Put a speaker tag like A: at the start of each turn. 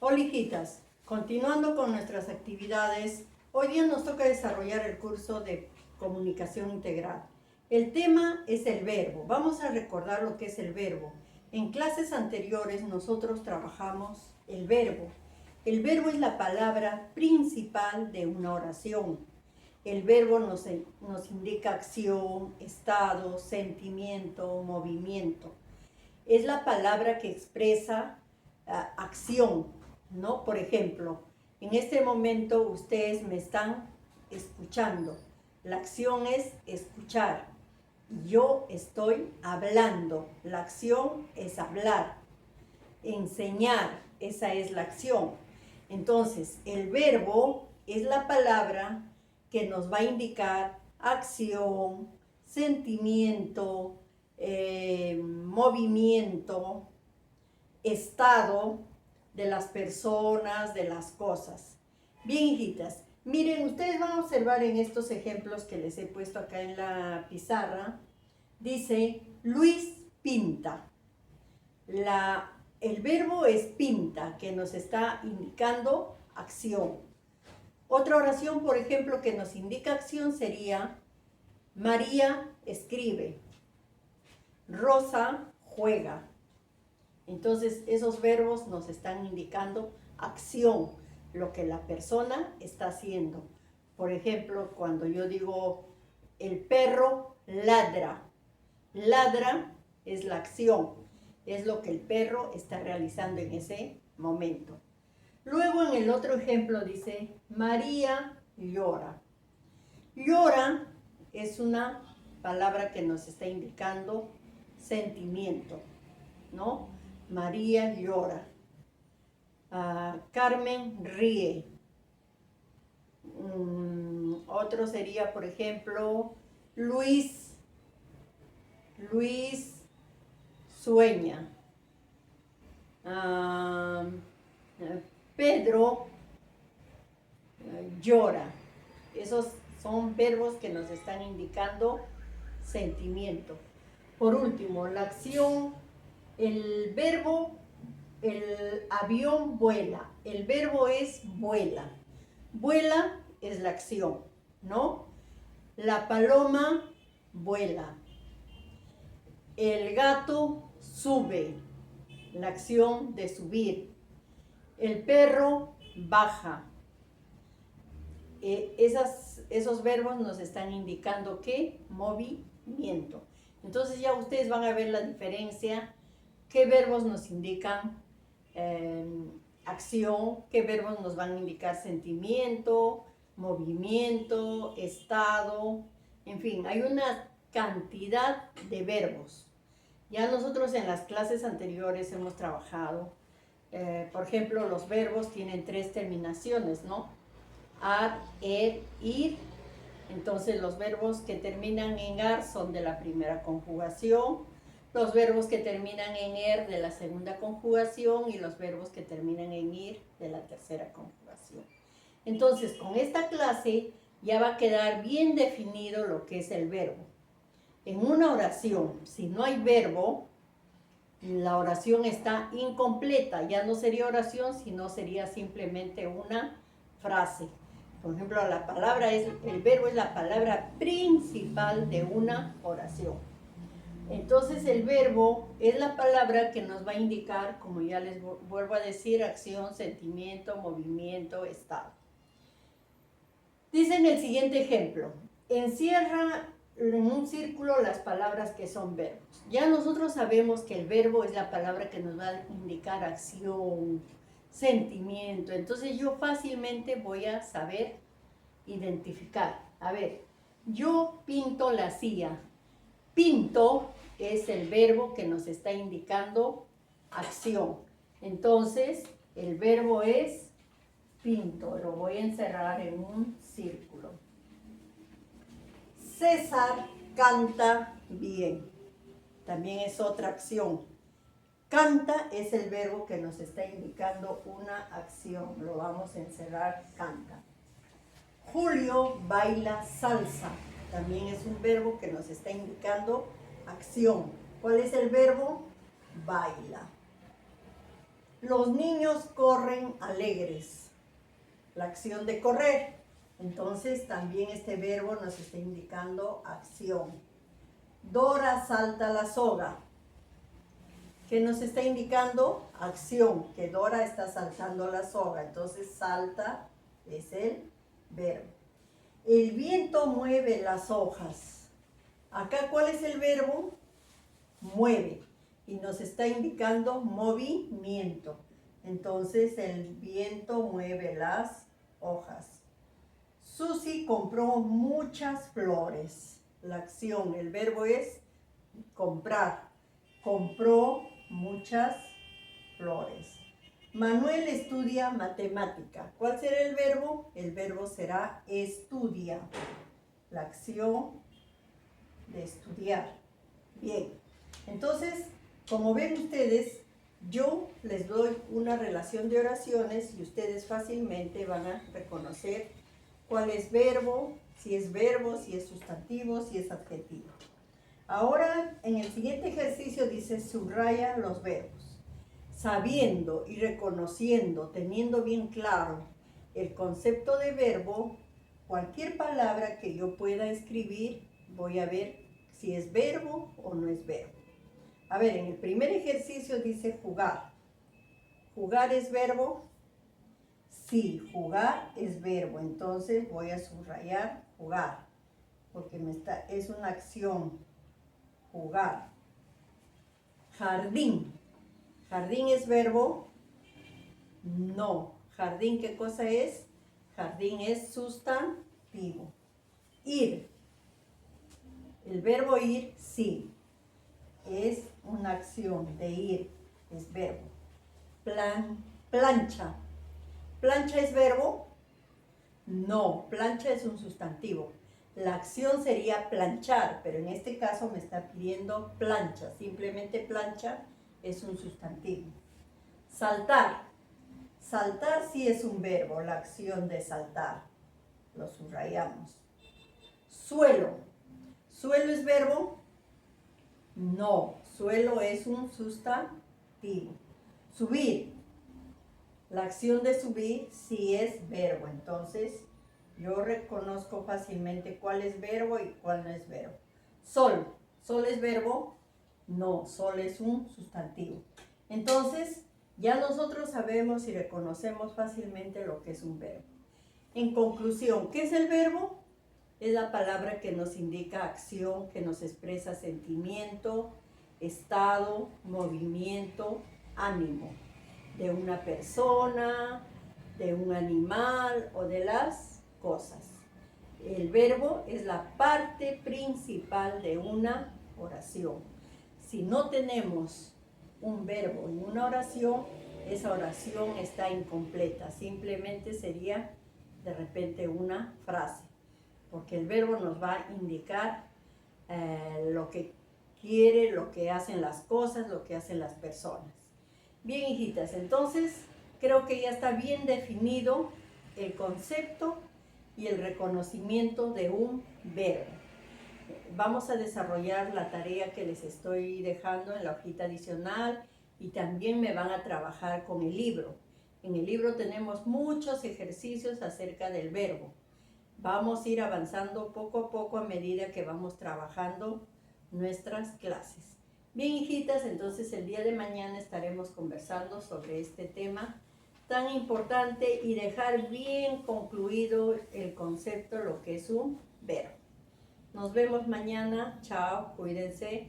A: Hola hijitas, continuando con nuestras actividades, hoy día nos toca desarrollar el curso de comunicación integral. El tema es el verbo. Vamos a recordar lo que es el verbo. En clases anteriores nosotros trabajamos el verbo. El verbo es la palabra principal de una oración. El verbo nos indica acción, estado, sentimiento, movimiento. Es la palabra que expresa acción, ¿no? Por ejemplo, en este momento ustedes me están escuchando. La acción es escuchar. Yo estoy hablando. La acción es hablar. Enseñar, esa es la acción. Entonces, el verbo es la palabra que nos va a indicar acción, sentimiento, movimiento, estado de las personas, de las cosas. Bien, hijitas, miren, ustedes van a observar en estos ejemplos que les he puesto acá en la pizarra, dice Luis pinta. El verbo es pinta, que nos está indicando acción. Otra oración, por ejemplo, que nos indica acción sería María escribe, Rosa juega. Entonces, esos verbos nos están indicando acción, lo que la persona está haciendo. Por ejemplo, cuando yo digo el perro ladra, ladra es la acción, es lo que el perro está realizando en ese momento. Luego en el otro ejemplo dice María llora. Llora es una palabra que nos está indicando sentimiento, ¿no? María llora. Carmen ríe. Otro sería, por ejemplo, Luis sueña. Pedro llora. Esos son verbos que nos están indicando sentimiento. Por último, la acción, el verbo, el avión vuela. El verbo es vuela. Vuela es la acción, ¿no? La paloma vuela. El gato sube, la acción de subir. El perro baja. Esos verbos nos están indicando ¿qué? Movimiento. Entonces ya ustedes van a ver la diferencia, qué verbos nos indican acción, qué verbos nos van a indicar sentimiento, movimiento, estado, en fin, hay una cantidad de verbos. Ya nosotros en las clases anteriores hemos trabajado, por ejemplo, los verbos tienen 3 terminaciones, ¿no? Ar, ir. Entonces los verbos que terminan en ar son de la primera conjugación, los verbos que terminan en de la segunda conjugación y los verbos que terminan en ir de la tercera conjugación. Entonces con esta clase ya va a quedar bien definido lo que es el verbo. En una oración, si no hay verbo, la oración está incompleta, ya no sería oración, sino sería simplemente una frase. Por ejemplo, el verbo es la palabra principal de una oración. Entonces el verbo es la palabra que nos va a indicar, como ya les vuelvo a decir, acción, sentimiento, movimiento, estado. Dice en el siguiente ejemplo, encierra en un círculo las palabras que son verbos. Ya nosotros sabemos que el verbo es la palabra que nos va a indicar acción, sentimiento. Entonces yo fácilmente voy a saber identificar. A ver, yo pinto la silla. Pinto es el verbo que nos está indicando acción. Entonces, el verbo es pinto. Lo voy a encerrar en un círculo. César canta bien. También es otra acción. Canta es el verbo que nos está indicando una acción. Lo vamos a encerrar, canta. Julio baila salsa. También es un verbo que nos está indicando acción. ¿Cuál es el verbo? Baila. Los niños corren alegres. La acción de correr. Entonces también este verbo nos está indicando acción. Dora salta la soga. ¿Qué nos está indicando? Acción, que Dora está saltando la soga. Entonces salta es el verbo. El viento mueve las hojas. Acá, ¿cuál es el verbo? Mueve. Y nos está indicando movimiento. Entonces el viento mueve las hojas. Susi compró muchas flores. La acción, el verbo es comprar. Compró muchas flores. Manuel estudia matemática. ¿Cuál será el verbo? El verbo será estudia. La acción de estudiar. Bien, entonces, como ven ustedes, yo les doy una relación de oraciones y ustedes fácilmente van a reconocer cuál es verbo, si es sustantivo, si es adjetivo. Ahora, en el siguiente ejercicio dice subraya los verbos. Sabiendo y reconociendo, teniendo bien claro el concepto de verbo, cualquier palabra que yo pueda escribir, voy a ver si es verbo o no es verbo. A ver, en el primer ejercicio dice jugar. ¿Jugar es verbo? Sí, jugar es verbo. Entonces voy a subrayar jugar, porque es una acción. Jugar. Jardín. ¿Jardín es verbo? No. ¿Jardín qué cosa es? Jardín es sustantivo. Ir. El verbo ir, sí. Es una acción de ir, es verbo. Plancha. ¿Plancha es verbo? No, plancha es un sustantivo. La acción sería planchar, pero en este caso me está pidiendo plancha. Simplemente plancha es un sustantivo. Saltar. Saltar sí es un verbo, la acción de saltar. Lo subrayamos. Suelo. ¿Suelo es verbo? No, suelo es un sustantivo. Subir. La acción de subir sí es verbo, entonces yo reconozco fácilmente cuál es verbo y cuál no es verbo. Sol. ¿Sol es verbo? No, sol es un sustantivo. Entonces, ya nosotros sabemos y reconocemos fácilmente lo que es un verbo. En conclusión, ¿qué es el verbo? Es la palabra que nos indica acción, que nos expresa sentimiento, estado, movimiento, ánimo de una persona, de un animal o de las cosas. El verbo es la parte principal de una oración. Si no tenemos un verbo en una oración, esa oración está incompleta. Simplemente sería de repente una frase, porque el verbo nos va a indicar lo que quiere, lo que hacen las cosas, lo que hacen las personas. Bien, hijitas, entonces creo que ya está bien definido el concepto y el reconocimiento de un verbo. Vamos a desarrollar la tarea que les estoy dejando en la hojita adicional y también me van a trabajar con el libro. En el libro tenemos muchos ejercicios acerca del verbo. Vamos a ir avanzando poco a poco a medida que vamos trabajando nuestras clases. Bien, hijitas, entonces el día de mañana estaremos conversando sobre este tema tan importante y dejar bien concluido el concepto, lo que es un verbo. Nos vemos mañana. Chao, cuídense.